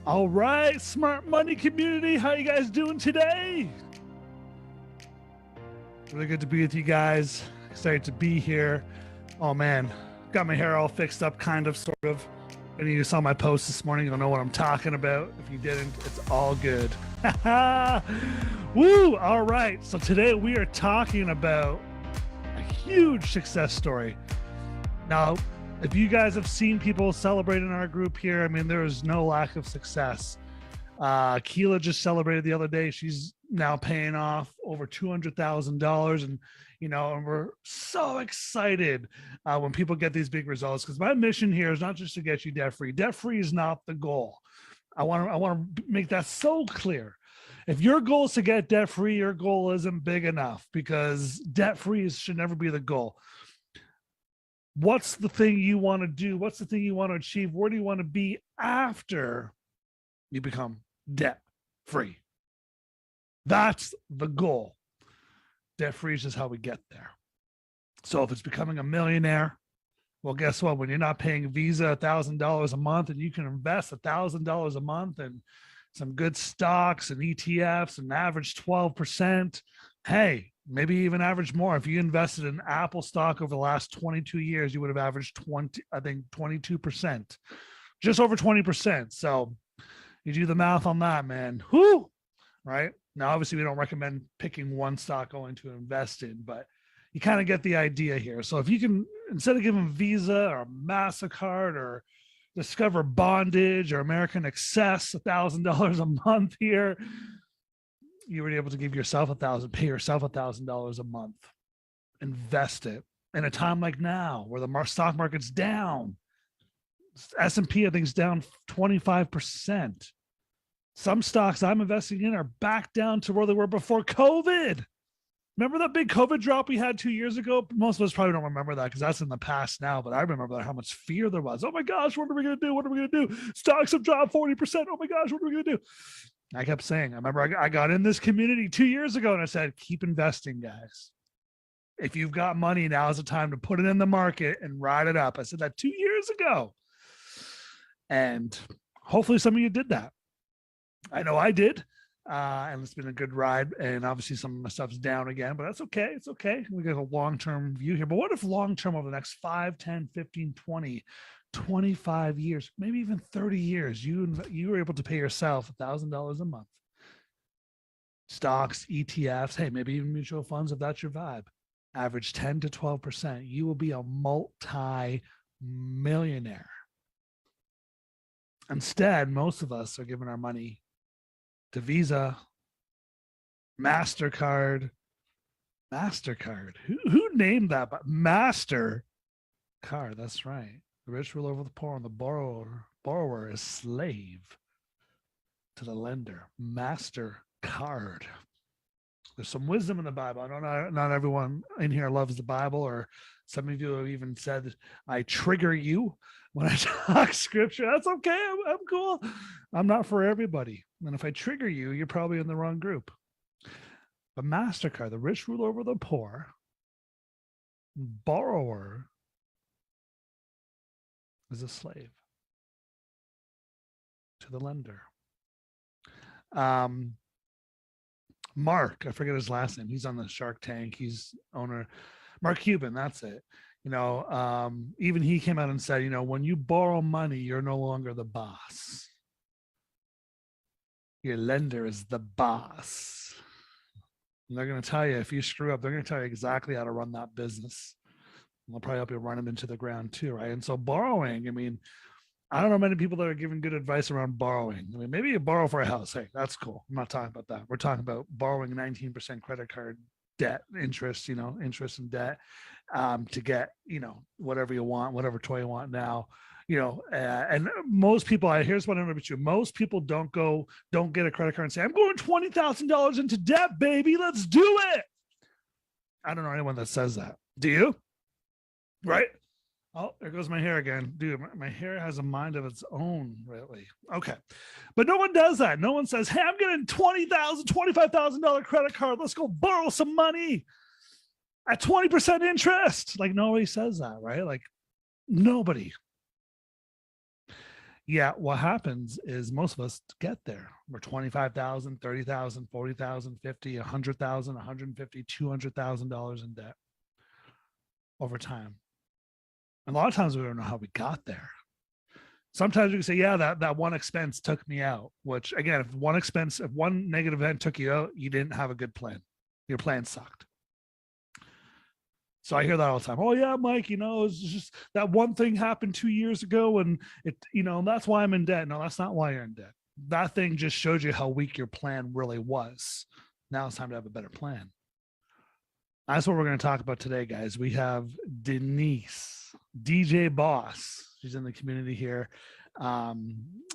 All right, smart money community, how you guys doing today? Really good to be with you guys. Excited to be here. Oh man, got my hair all fixed up, kind of, sort of. And you saw my post this morning, you'll know what I'm talking about. If you didn't, it's all good. Woo! All right, so today we are talking about a huge success story. Now, if you guys have seen people celebrate in our group here, I mean, there is no lack of success. Keela just celebrated the other day. She's now paying off over $200,000, and and we're so excited when people get these big results. Because my mission here is not just to get you debt free. Debt free is not the goal. I want to make that so clear. If your goal is to get debt free, your goal isn't big enough, because debt free should never be the goal. What's the thing you want to do? What's the thing you want to achieve? Where do you want to be after you become debt free? That's the goal. Debt free is just how we get there. So if it's becoming a millionaire, well, guess what? When you're not paying Visa $1,000 a month and you can invest $1,000 a month in some good stocks and ETFs and average 12%, hey, maybe even average more. If you invested in Apple stock over the last 22 years, you would have averaged 22%, just over 20%. So you do the math on that, man. Whoo, right? Now, obviously, we don't recommend picking one stock only to invest in, but you kind of get the idea here. So if you can, instead of giving Visa or MasterCard or Discover Bondage or American Express $1,000 a month here, you were able to give yourself pay yourself $1,000 a month, invest it in a time like now where the stock market's down. S&P, I think, is down 25%. Some stocks I'm investing in are back down to where they were before COVID. Remember that big COVID drop we had 2 years ago? Most of us probably don't remember that because that's in the past now, but I remember how much fear there was. Oh my gosh, what are we going to do? What are we going to do? Stocks have dropped 40%. Oh my gosh, what are we going to do? I kept saying, I remember I got in this community 2 years ago and I said, keep investing, guys. If you've got money, now is the time to put it in the market and ride it up. I said that 2 years ago. And hopefully some of you did that. I know I did. And it's been a good ride. And obviously some of my stuff's down again, but that's okay. It's okay. We got a long-term view here. But what if long-term over the next 5, 10, 15, 20, 25 years, maybe even 30 years, you were able to pay yourself $1,000 a month? Stocks, ETFs, hey, maybe even mutual funds if that's your vibe. Average 10 to 12%. You will be a multi-millionaire. Instead, most of us are giving our money to Visa, MasterCard. Who named that? But MasterCard, that's right. The rich rule over the poor, and the borrower is slave to the lender. MasterCard. There's some wisdom in the Bible. I know not everyone in here loves the Bible, or some of you have even said I trigger you when I talk scripture. That's okay. I'm cool. I'm not for everybody. And if I trigger you, you're probably in the wrong group. But MasterCard, the rich rule over the poor, borrower is a slave to the lender. Mark, I forget his last name. He's on the Shark Tank. He's owner, Mark Cuban. That's it. Even he came out and said, when you borrow money, you're no longer the boss. Your lender is the boss. And they're going to tell you, if you screw up, they're going to tell you exactly how to run that business. And they'll probably help you run it into the ground too, right? And so borrowing, I don't know many people that are giving good advice around borrowing. Maybe you borrow for a house. Hey, that's cool. I'm not talking about that. We're talking about borrowing 19% credit card debt, interest and debt, to get, whatever you want, whatever toy you want now, and most people, here's what I'm going to you. Most people don't get a credit card and say, I'm going $20,000 into debt, baby. Let's do it. I don't know anyone that says that. Do you? Right? Oh, there goes my hair again. Dude, my hair has a mind of its own, really. Okay. But no one does that. No one says, hey, I'm getting $20,000, $25,000 credit card. Let's go borrow some money at 20% interest. Like, nobody says that, right? Like, nobody. Yeah, what happens is most of us get there. We're 25,000, 30,000, 40,000, 50, 100,000, 150, $200,000 in debt over time. And a lot of times we don't know how we got there. Sometimes we can say, yeah, that one expense took me out, which again, if one negative event took you out, you didn't have a good plan. Your plan sucked. So I hear that all the time. Oh yeah, Mike, it's just that one thing happened 2 years ago and that's why I'm in debt. No, that's not why you're in debt. That thing just showed you how weak your plan really was. Now it's time to have a better plan. That's what we're going to talk about today, guys. We have Denise, DJ Boss. She's in the community here.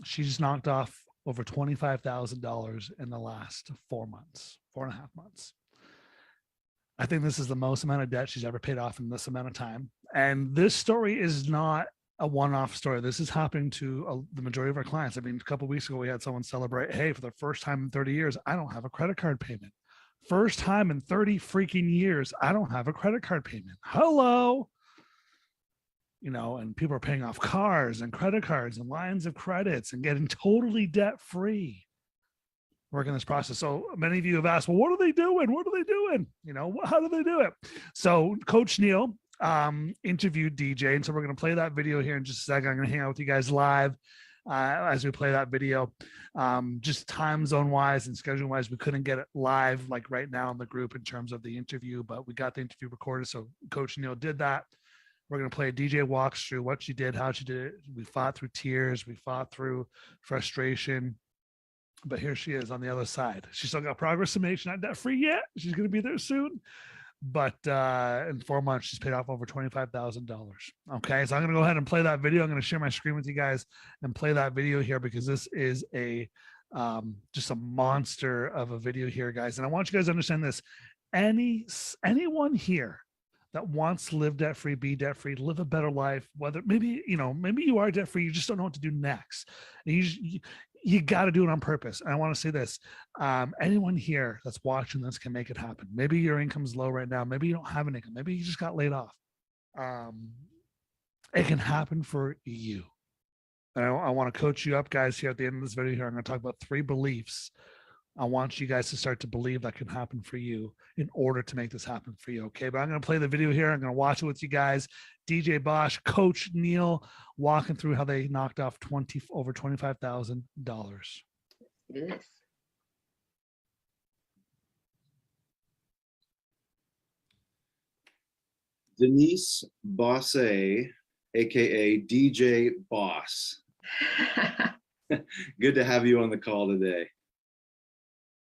She just knocked off over $25,000 in the last 4 months, 4.5 months. I think this is the most amount of debt she's ever paid off in this amount of time. And this story is not a one-off story. This is happening to the majority of our clients. I mean, a couple of weeks ago, we had someone celebrate, hey, for the first time in 30 years, I don't have a credit card payment. First time in 30 freaking years, I don't have a credit card payment. Hello. And people are paying off cars and credit cards and lines of credits and getting totally debt-free working this process. So many of you have asked, well, what are they doing? What are they doing? How do they do it? So Coach Neil interviewed DJ. And so we're going to play that video here in just a second. I'm going to hang out with you guys live as we play that video. Just time zone wise and schedule wise, we couldn't get it live like right now in the group in terms of the interview, but we got the interview recorded. So Coach Neil did that. We're going to play. DJ walks through what she did, how she did it. We fought through tears. We fought through frustration. But here she is on the other side. She's still got progress to make. She's not debt free yet. She's going to be there soon. But in 4 months, she's paid off over $25,000. Okay, so I'm going to go ahead and play that video. I'm going to share my screen with you guys and play that video here because this is just a monster of a video here, guys. And I want you guys to understand this. Anyone here that wants to live debt free, be debt free, live a better life, whether maybe you are debt free, you just don't know what to do next. And you got to do it on purpose. And I want to say this, anyone here that's watching this can make it happen. Maybe your income's low right now. Maybe you don't have an income. Maybe you just got laid off. It can happen for you. And I want to coach you up, guys, here at the end of this video here. I'm going to talk about 3 beliefs I want you guys to start to believe that can happen for you in order to make this happen for you. Okay. But I'm going to play the video here. I'm going to watch it with you guys. DJ Bosch, Coach Neil, walking through how they knocked off over $25,000. Yes. Denise Bosse, aka DJ Boss. Good to have you on the call today.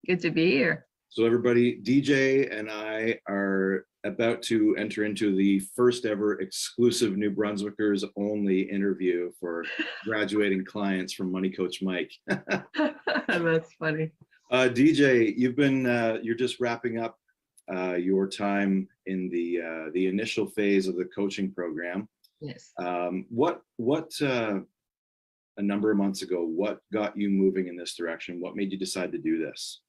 Good to be here. So everybody, DJ and I are about to enter into the first ever exclusive New Brunswickers only interview for graduating clients from Money Coach Mike. That's funny. DJ, you're just wrapping up your time in the initial phase of the coaching program. Yes. What a number of months ago, what got you moving in this direction? What made you decide to do this?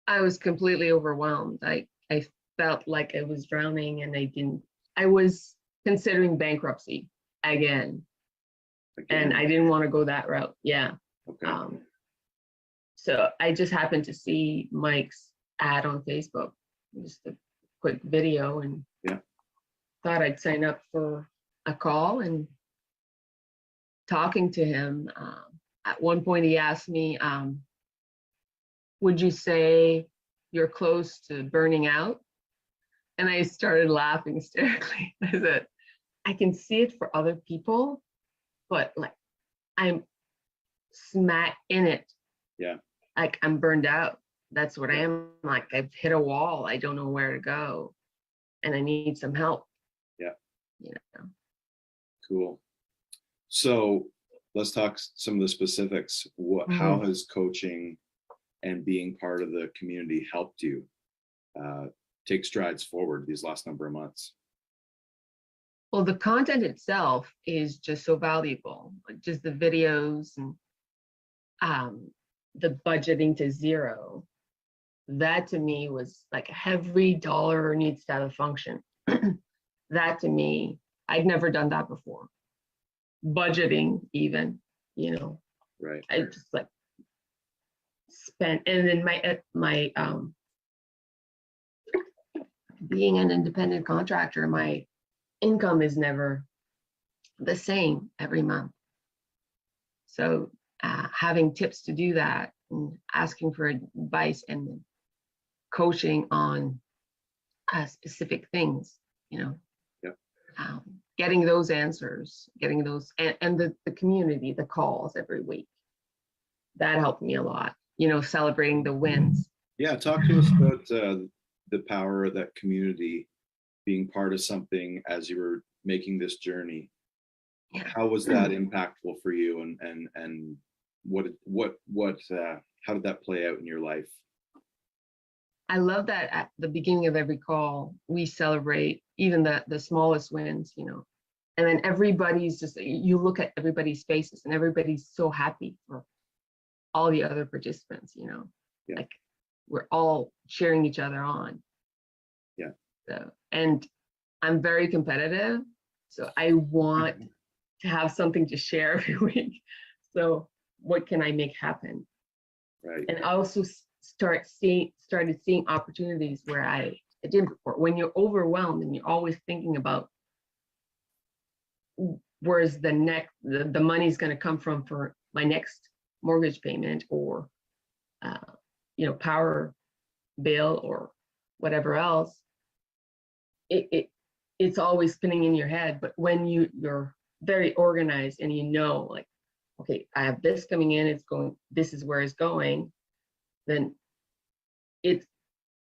I was completely overwhelmed. I felt like I was drowning and I was considering bankruptcy again. And I didn't want to go that route. Yeah. Okay. So I just happened to see Mike's ad on Facebook, just a quick video, and thought I'd sign up for a call. And talking to him, at one point he asked me, would you say you're close to burning out? And I started laughing hysterically. I said, I can see it for other people, but like I'm smack in it. Yeah. Like I'm burned out. That's what I am. Like I've hit a wall. I don't know where to go. And I need some help. Yeah. You know. Cool. So let's talk some of the specifics. How has coaching and being part of the community helped you take strides forward these last number of months? Well, the content itself is just so valuable, like just the videos and the budgeting to zero. That to me was like every dollar needs to have a function. That to me, I'd never done that before. budgeting even, Right. I just like spent, and then my being an independent contractor, my income is never the same every month. So having tips to do that and asking for advice and coaching on specific things, Yep. Getting those answers, getting those, and the community, the calls every week, that helped me a lot, celebrating the wins. Yeah, talk to us about the power of that community, being part of something as you were making this journey. Yeah. How was that impactful for you, and how did that play out in your life? I love that at the beginning of every call, we celebrate even the smallest wins, and then everybody's just, you look at everybody's faces and everybody's so happy for all the other participants, Yeah. like we're all cheering each other on. Yeah. So, and I'm very competitive, so I want to have something to share every week. So what can I make happen? Right. And I also started seeing opportunities where I didn't before. When you're overwhelmed and you're always thinking about where's the money's going to come from for my next mortgage payment, or power bill, or whatever else, it's always spinning in your head. But when you're very organized and like, okay, I have this coming in, this is where it's going, then it's,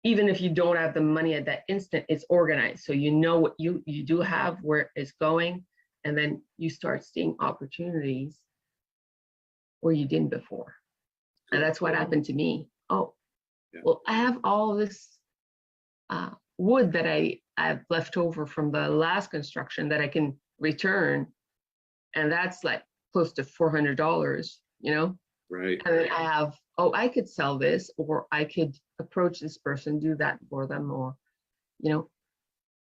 even if you don't have the money at that instant, it's organized. So what you do have, where it's going, and then you start seeing opportunities where you didn't before. And that's what happened to me. Oh, yeah. Well, I have all this wood that I've left over from the last construction that I can return. And that's like close to $400, Right. And then I have, I could sell this, or I could approach this person, do that for them, or,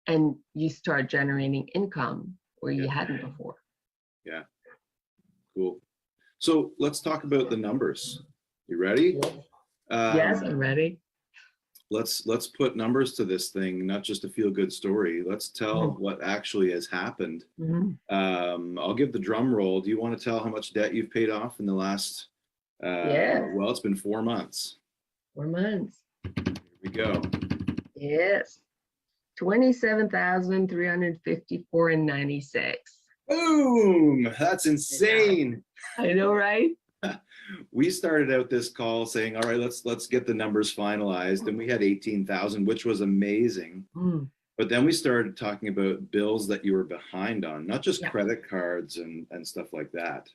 and you start generating income where you hadn't before. Yeah. Cool. So let's talk about the numbers. You ready? Yes, I'm ready. Let's put numbers to this thing, not just a feel-good story. Let's tell what actually has happened. I'll give the drum roll. Do you want to tell how much debt you've paid off in the last? Well, it's been 4 months. 4 months. Here we go. Yes. 27,354.96. Boom! That's insane. I know, right? We started out this call saying, all right, let's get the numbers finalized. And we had 18,000, which was amazing. But then we started talking about bills that you were behind on, not just credit cards and stuff like that.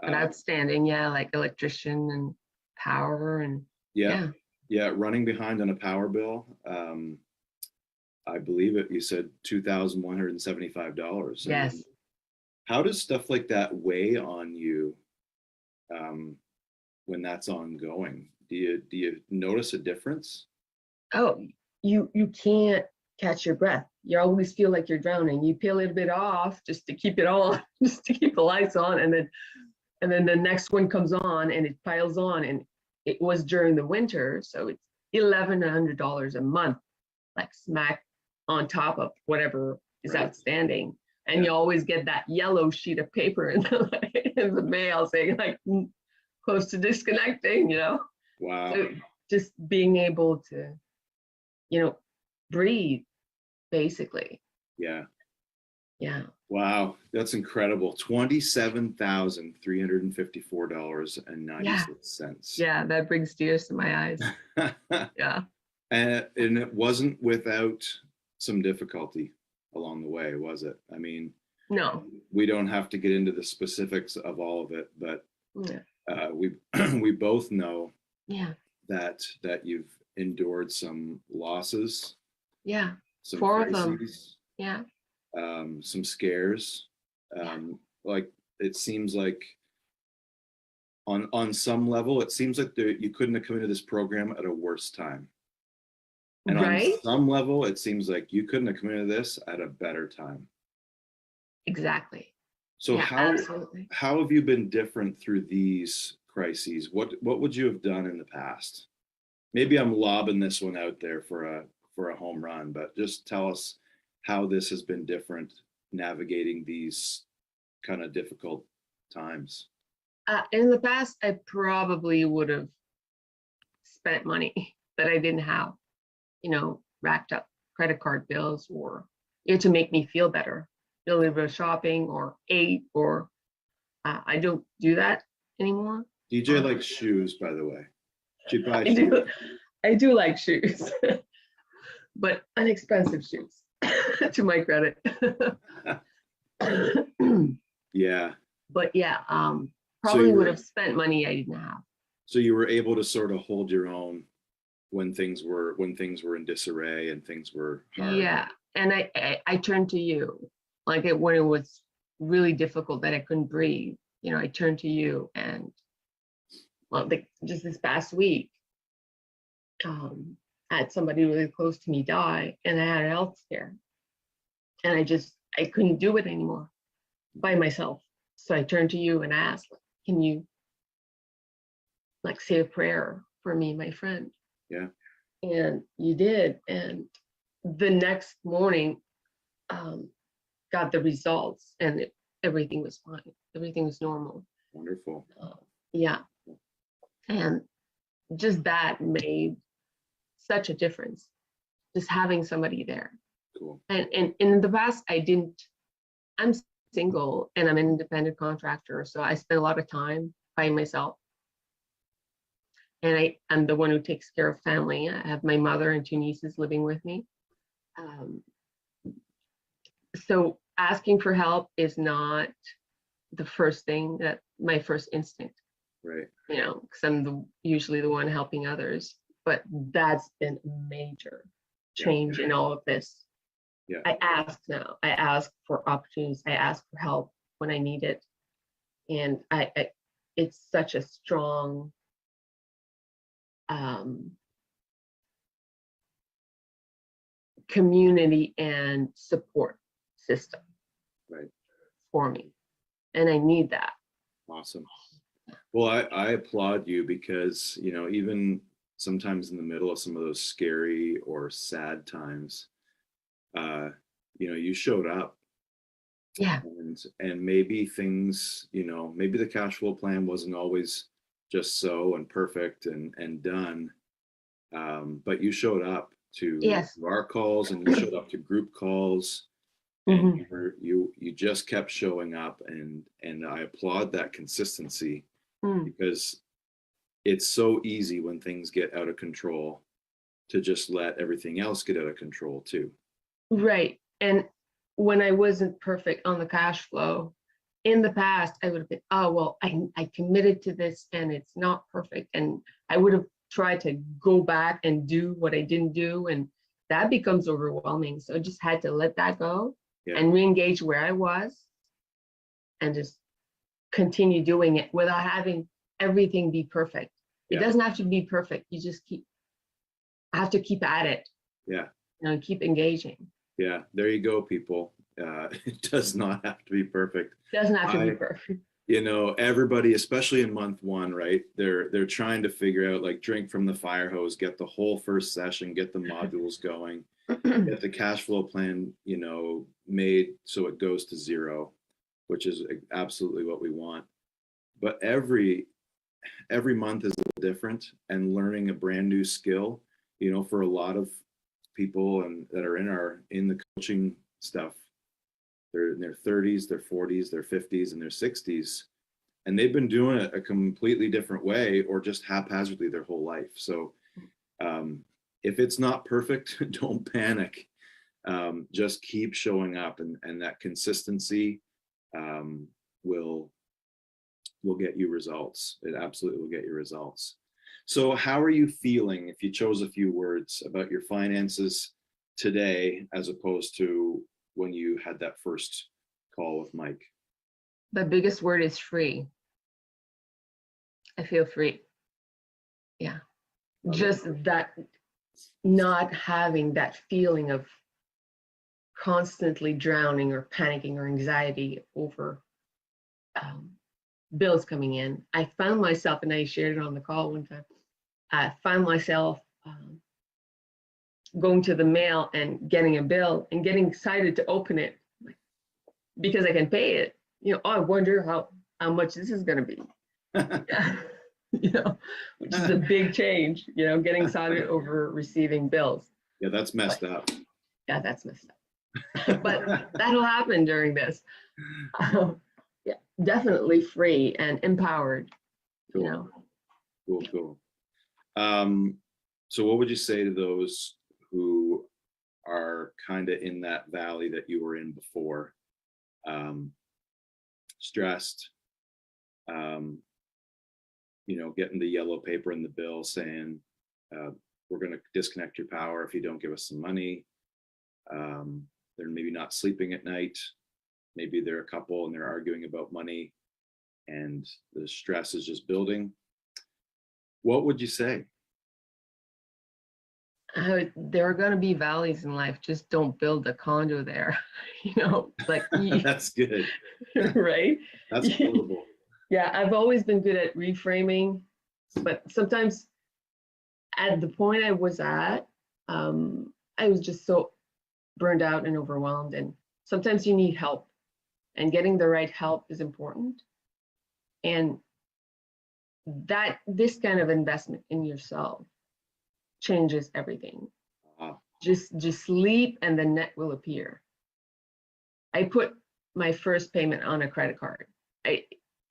But outstanding, like electrician and power and yeah, running behind on a power bill. I believe you said $2,175. Yes. How does stuff like that weigh on you when that's ongoing? Do you notice a difference? Oh, you can't catch your breath. You always feel like you're drowning. You pay a little bit off just to keep it on, just to keep the lights on, and then the next one comes on and it piles on. And it was during the winter, so it's $1,100 a month, like smack on top of whatever is outstanding. And you always get that yellow sheet of paper in the mail saying like close to disconnecting, Wow. So just being able to, breathe, basically. Yeah. Wow, that's incredible. $27,354.96. Yeah, that brings tears to my eyes. Yeah. And it wasn't without some difficulty along the way, was it? I mean, no, we don't have to get into the specifics of all of it, but we both know that you've endured some losses. Yeah. Some 4 crises, of them. Yeah. Some scares. Like it seems like on some level, it seems like you couldn't have come into this program at a worse time. And on some level, it seems like you couldn't have come into this at a better time. Exactly. So Yeah, absolutely. how have you been different through these crises? What would you have done in the past? Maybe I'm lobbing this one out there for a home run, but just tell us how this has been different navigating these kind of difficult times. In the past, I probably would have spent money that I didn't have, racked up credit card bills or to make me feel better, a little bit of shopping or ate, or I don't do that anymore. DJ likes shoes, by the way. She'd buy I shoes. do, I do like shoes, but inexpensive shoes to my credit. Yeah. But yeah, So probably you would were, have spent money I didn't have. so you were able to sort of hold your own when things were in disarray and things were hard. Yeah, and I turned to you, like when it was really difficult that I couldn't breathe. I turned to you, and well, just this past week, I had somebody really close to me die, and I had a health scare, and I couldn't do it anymore by myself. So I turned to you and asked, can you say a prayer for me, my friend? Yeah. And you did, and the next morning, got the results, and everything was fine. Everything was normal. Wonderful. Yeah, and just that made such a difference. Just having somebody there. Cool. And in the past, I'm single and I'm an independent contractor, so I spend a lot of time by myself. And I'm the one who takes care of family. I have my mother and 2 nieces living with me. So asking for help is not the first thing that my first instinct, Right. because I'm usually the one helping others. But that's been a major change in all of this. Yeah. I ask now. I ask for opportunities. I ask for help when I need it, and it's such a strong community and support system, Right. for me, and I need that. Awesome. Well, I applaud you because, even sometimes in the middle of some of those scary or sad times, you showed up. Yeah. And maybe things, maybe the cash flow plan wasn't always just so and perfect and done. But you showed up to Yes. our calls, and you showed up to group calls, and you just kept showing up, and I applaud that consistency, because it's so easy when things get out of control to just let everything else get out of control too. Right. And when I wasn't perfect on the cash flow in the past, I would have been, oh, well, I committed to this and it's not perfect. And I would have tried to go back and do what I didn't do. And that becomes overwhelming. So I just had to let that go and re-engage where I was and just continue doing it without having everything be perfect. It doesn't have to be perfect. You just have to keep at it. Yeah. Keep engaging. Yeah, there you go, people. It does not have to be perfect. Doesn't have to be perfect. Everybody, especially in month one, right? They're trying to figure out, like, drink from the fire hose, get the whole first session, get the modules going, get the cash flow plan, made so it goes to zero, which is absolutely what we want. But every month is a little different, and learning a brand new skill, for a lot of people and that are in the coaching stuff, they're in their 30s, their 40s, their 50s, and their 60s, and they've been doing it a completely different way or just haphazardly their whole life. So if it's not perfect, don't panic. Just keep showing up, and that consistency will get you results. It absolutely will get you results. So how are you feeling, if you chose a few words, about your finances today as opposed to when you had that first call with Mike? The biggest word is free. I feel free. Yeah. Just that, not having that feeling of constantly drowning or panicking or anxiety over bills coming in. I found myself, and I shared it on the call one time, I found myself going to the mail and getting a bill and getting excited to open it because I can pay it. You know, oh, I wonder how much this is going to be. You know, which is a big change, you know, getting excited over receiving bills. Yeah, that's messed up. Yeah, that's messed up. But that'll happen during this. Yeah, definitely free and empowered, Cool. you know. Cool. So what would you say to those who are kind of in that valley that you were in before? Stressed, you know, getting the yellow paper in the bill saying, we're going to disconnect your power if you don't give us some money. They're maybe not sleeping at night. Maybe they're a couple and they're arguing about money and the stress is just building. What would you say? There are going to be valleys in life. Just don't build a condo there. You know, like That's good. right? That's horrible. Yeah, I've always been good at reframing, but sometimes at the point I was at, I was just so burned out and overwhelmed. And sometimes you need help, and getting the right help is important. And that this kind of investment in yourself changes everything. Wow. Just sleep and the net will appear. I put my first payment on a credit card.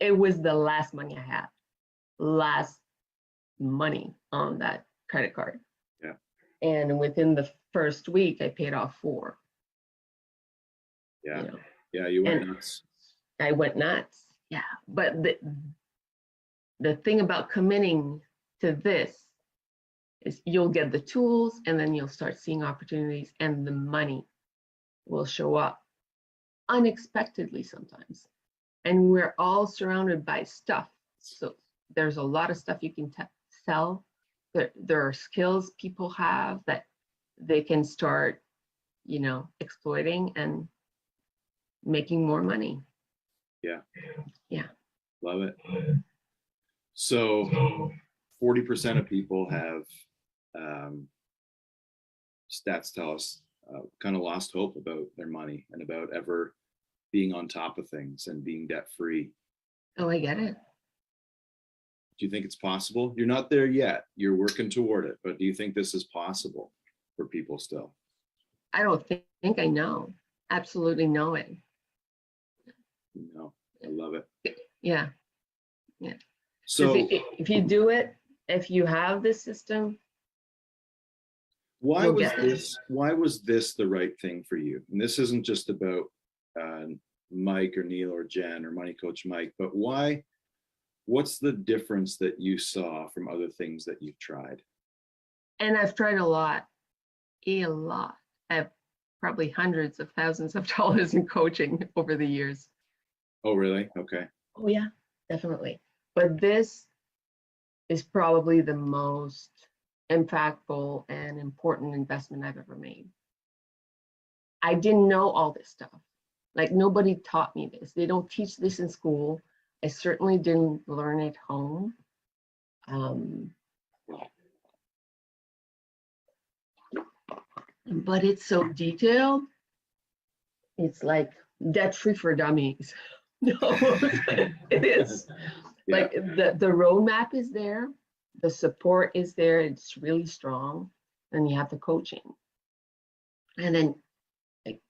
It was the last money I had, last money on that credit card. Yeah. And within the first week, I paid off 4. Yeah. You know? Yeah, you went And nuts. I went nuts. Yeah. But the thing about committing to this is you'll get the tools and then you'll start seeing opportunities and the money will show up unexpectedly sometimes. And we're all surrounded by stuff. So there's a lot of stuff you can sell. There are skills people have that they can start, you know, exploiting and making more money. Yeah. Yeah. Love it. So 40% of people have, stats tell us, kind of lost hope about their money and about ever being on top of things and being debt free. Oh, I get it. Do you think it's possible? You're not there yet. You're working toward it, but do you think this is possible for people still? I don't think I know. Absolutely know it. No, I love it. Yeah. So if you do it, if you have this system, why you'll was get it. why was this the right thing for you? And this isn't just about Mike or Neil or Jen or Money Coach Mike, but what's the difference that you saw from other things that you've tried? And I've tried a lot. I have probably hundreds of thousands of dollars in coaching over the years. Oh, really? Okay. Oh yeah, definitely. But this is probably the most impactful and important investment I've ever made. I didn't know all this stuff. Like nobody taught me this. They don't teach this in school. I certainly didn't learn it home. But it's so detailed. It's like debt-free for dummies. No, it is. Yeah. Like the roadmap is there, the support is there, it's really strong, and you have the coaching. And then like,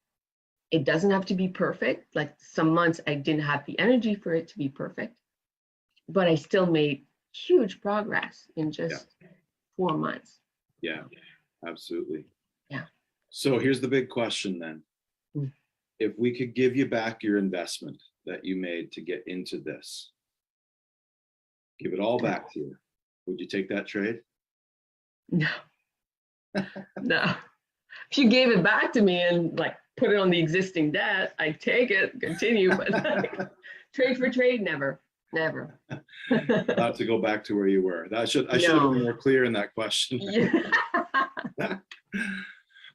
it doesn't have to be perfect. Like some months I didn't have the energy for it to be perfect, but I still made huge progress in just 4 months. Yeah, absolutely. Yeah. So here's the big question then. Mm. If we could give you back your investment that you made to get into this, give it all back to you, would you take that trade? No. No. If you gave it back to me and like put it on the existing debt, I'd take it, continue, but like, trade for trade, never. Not to go back to where you were. I should have been more clear in that question. Yeah.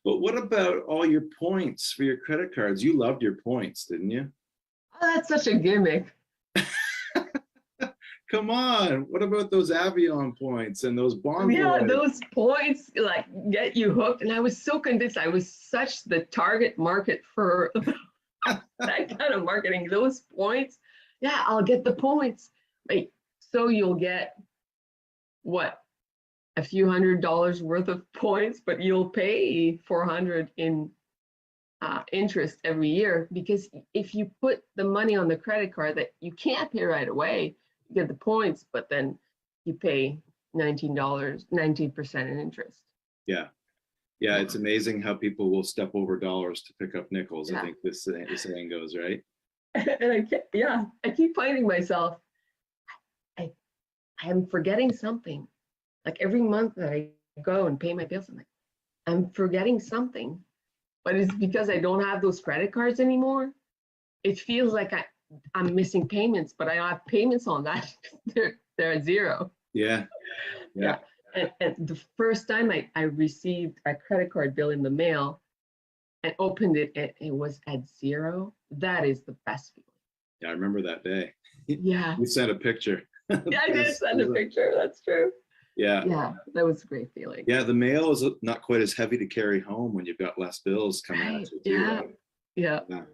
But what about all your points for your credit cards? You loved your points, didn't you? Oh, that's such a gimmick. Come on. What about those Avion points and those bond Yeah, points? those points like get you hooked. And I was so convinced I was such the target market for that kind of marketing. Those points, yeah, I'll get the points. Like, so you'll get what, a few $100s worth of points, but you'll pay 400 in interest every year, because if you put the money on the credit card that you can't pay right away, you get the points, but then you pay $19 in interest. Yeah. Yeah, it's amazing how people will step over dollars to pick up nickels. Yeah. I think this saying goes, right? And I keep finding myself, I'm forgetting something. Like every month that I go and pay my bills, I'm like, I'm forgetting something, but it's because I don't have those credit cards anymore. It feels like I'm missing payments, but I have payments on that. They're at zero. Yeah. Yeah. And the first time I received a credit card bill in the mail and opened it, and it was at zero. That is the best feeling. Yeah, I remember that day. Yeah. You sent a picture. Yeah, I did send a picture. That's true. Yeah. Yeah, that was a great feeling. Yeah, the mail is not quite as heavy to carry home when you've got less bills coming Right. at you. Too, Yeah. right? Yeah. Yeah.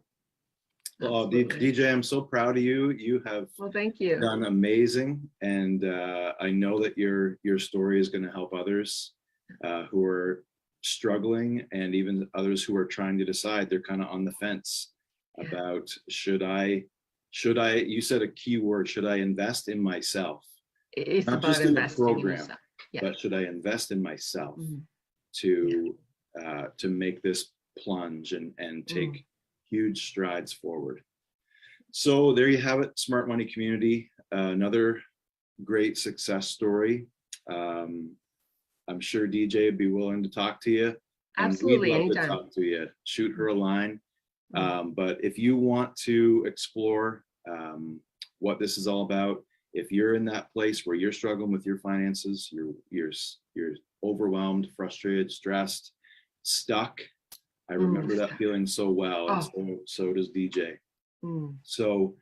Well, Absolutely. DJ, I'm so proud of you. You have Well, thank you. done amazing, and I know that your story is going to help others who are struggling, and even others who are trying to decide. They're kind of on the fence about should I. You said a key word. Should I invest in myself? It's Not about just in the investing in program, yourself. Yeah. but should I invest in myself Mhm. to make this plunge and take huge strides forward? So there you have it, Smart Money Community, another great success story. I'm sure DJ would be willing to talk to you. And Absolutely, we'd love anytime. to talk to you. Shoot her a line. But if you want to explore what this is all about, if you're in that place where you're struggling with your finances, you're overwhelmed, frustrated, stressed, stuck. I remember that feeling so well, and so does DJ. So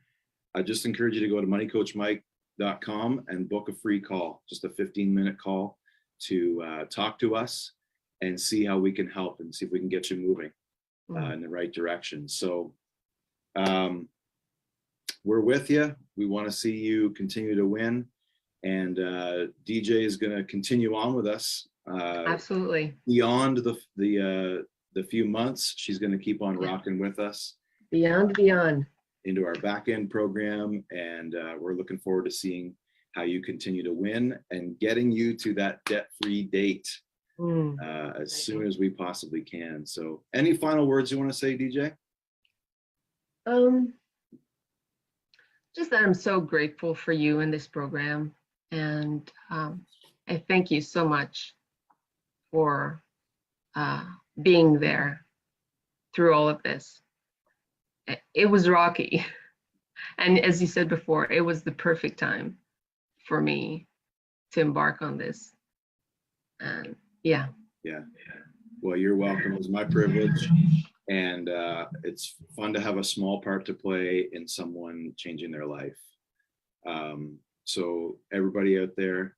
I just encourage you to go to moneycoachmike.com and book a free call, just a 15-minute call to talk to us and see how we can help and see if we can get you moving in the right direction. So we're with you. We want to see you continue to win. And DJ is going to continue on with us. Absolutely. Beyond the few months, she's going to keep on rocking with us. Beyond. Into our back end program. And we're looking forward to seeing how you continue to win and getting you to that debt-free date as soon as we possibly can. So any final words you want to say, DJ? Just that I'm so grateful for you in this program. And I thank you so much for being there through all of this. It was rocky. And as you said before, it was the perfect time for me to embark on this. And yeah. Well, you're welcome. It was my privilege. And it's fun to have a small part to play in someone changing their life. So everybody out there,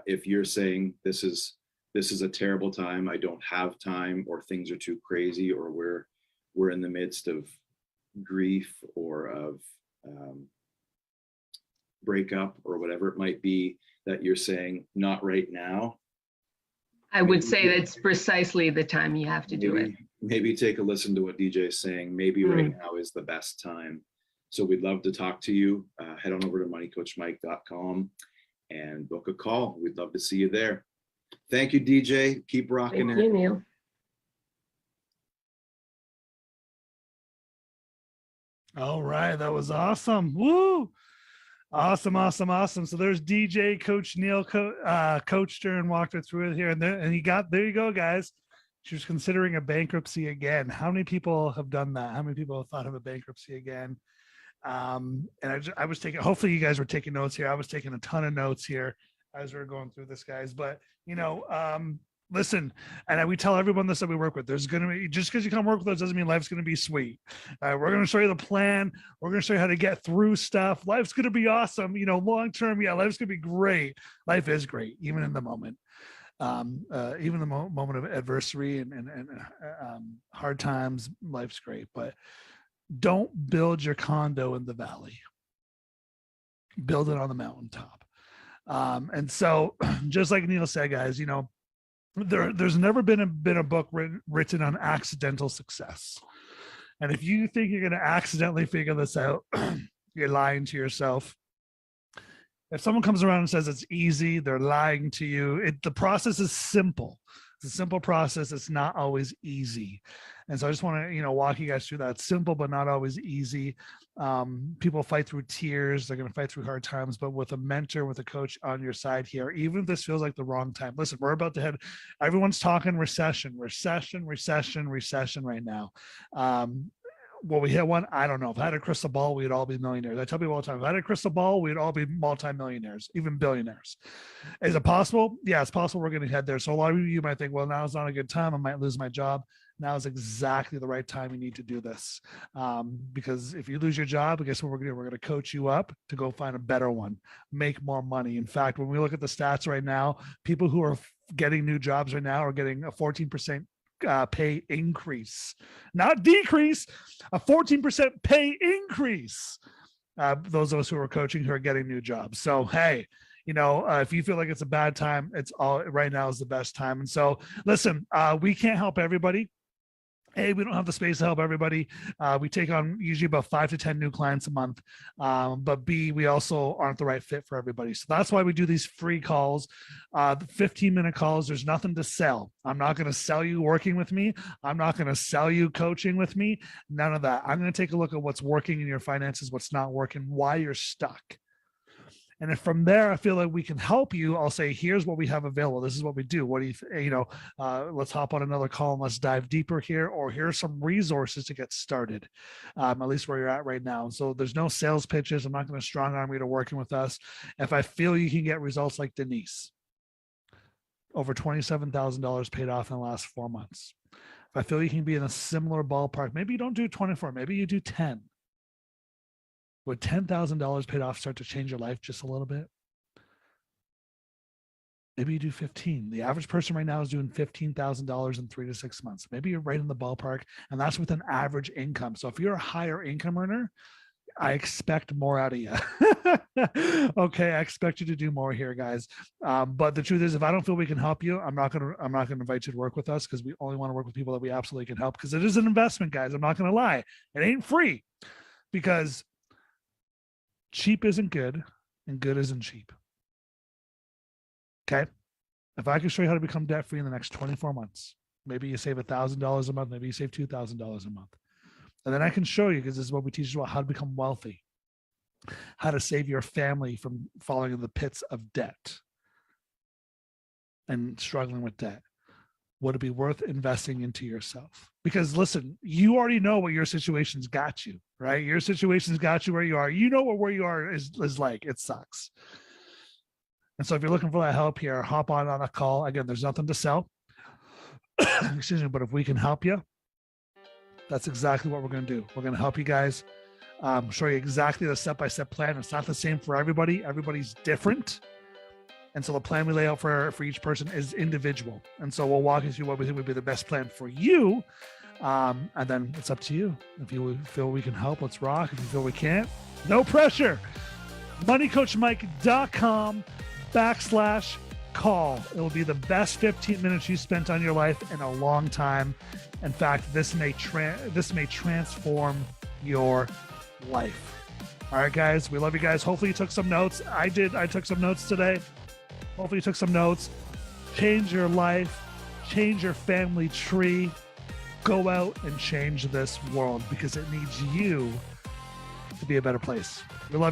if you're saying this is a terrible time, I don't have time, or things are too crazy, or we're in the midst of grief or of breakup or whatever it might be, that you're saying not right now, I would say that's precisely the time you have to do it. Maybe take a listen to what DJ is saying. Maybe right now is the best time. So we'd love to talk to you. Head on over to moneycoachmike.com and book a call. We'd love to see you there. Thank you, DJ. Keep rocking it. Thank you, Neil. All right, that was awesome. Woo! Awesome. So there's DJ, Coach Neil, coached her and walked her through it here, and there you go, guys. She was considering a bankruptcy again. How many people have done that? How many people have thought of a bankruptcy again? And I was taking. Hopefully, you guys were taking notes here. I was taking a ton of notes here as we were going through this, guys. But listen, and we tell everyone this that we work with, there's going to be, just because you come work with us doesn't mean life's going to be sweet. We're going to show you the plan. We're going to show you how to get through stuff. Life's going to be awesome. You know, long-term, yeah, life's going to be great. Life is great, even in the moment. Even the moment of adversity and hard times, life's great. But don't build your condo in the valley. Build it on the mountaintop. And so, just like Neil said, guys, you know, there's never been a book written on accidental success. And if you think you're going to accidentally figure this out, you're lying to yourself. If someone comes around and says it's easy, they're lying to you. The process is simple. It's a simple process. It's not always easy. And so I just want to, you know, walk you guys through that. It's simple, but not always easy. People fight through tears. They're going to fight through hard times, but with a mentor, with a coach on your side here, even if this feels like the wrong time, listen, we're about to head, everyone's talking recession right now. Will we hit one? I don't know. If I had a crystal ball, we'd all be millionaires. I tell people all the time, if I had a crystal ball, we'd all be multimillionaires, even billionaires. Is it possible? Yeah, it's possible we're going to head there. So a lot of you might think, well, now's not a good time. I might lose my job. Now is exactly the right time you need to do this. Because if you lose your job, I guess what we're going to do? We're going to coach you up to go find a better one, make more money. In fact, when we look at the stats right now, people who are getting new jobs right now are getting a 14% pay increase, not decrease, a 14% pay increase. Those of us who are coaching who are getting new jobs. So, hey, you know, if you feel like it's a bad time, it's all right now is the best time. And so listen, we can't help everybody. A, we don't have the space to help everybody. We take on usually about 5 to 10 new clients a month. But B, we also aren't the right fit for everybody. So that's why we do these free calls, 15-minute calls. There's nothing to sell. I'm not going to sell you working with me. I'm not going to sell you coaching with me. None of that. I'm going to take a look at what's working in your finances, what's not working, why you're stuck. And if from there, I feel like we can help you, I'll say, here's what we have available. This is what we do. What do you, let's hop on another call and let's dive deeper here, or here's some resources to get started, at least where you're at right now. So there's no sales pitches. I'm not going to strong arm you to working with us. If I feel you can get results like Denise, over $27,000 paid off in the last 4 months. If I feel you can be in a similar ballpark, maybe you don't do 24, maybe you do 10. Would $10,000 paid off start to change your life just a little bit? Maybe you do 15. The average person right now is doing $15,000 in 3 to 6 months. Maybe you're right in the ballpark, and that's with an average income. So if you're a higher income earner, I expect more out of you. Okay, I expect you to do more here, guys. But the truth is, if I don't feel we can help you, I'm not gonna invite you to work with us, because we only want to work with people that we absolutely can help, because it is an investment, guys. I'm not gonna lie, it ain't free, because cheap isn't good and good isn't cheap. Okay. If I can show you how to become debt free in the next 24 months, maybe you save $1,000 a month, maybe you save $2,000 a month. And then I can show you, because this is what we teach you about, how to become wealthy, how to save your family from falling in the pits of debt and struggling with debt. Would it be worth investing into yourself? Because listen, you already know what your situation's got you, right? Your situation's got you where you are. You know what where you are is like. It sucks. And so if you're looking for that help here, hop on a call. Again, there's nothing to sell. Excuse me, but if we can help you, that's exactly what we're going to do. We're going to help you guys, show you exactly the step-by-step plan. It's not the same for everybody. Everybody's different. And so the plan we lay out for each person is individual. And so we'll walk you through what we think would be the best plan for you. And then it's up to you. If you feel we can help, let's rock. If you feel we can't, no pressure. moneycoachmike.com/call. It will be the best 15 minutes you spent on your life in a long time. In fact, this may transform your life. All right, guys, we love you guys. Hopefully you took some notes. I did. I took some notes today. Hopefully you took some notes. Change your life, change your family tree. Go out and change this world, because it needs you to be a better place. We love you.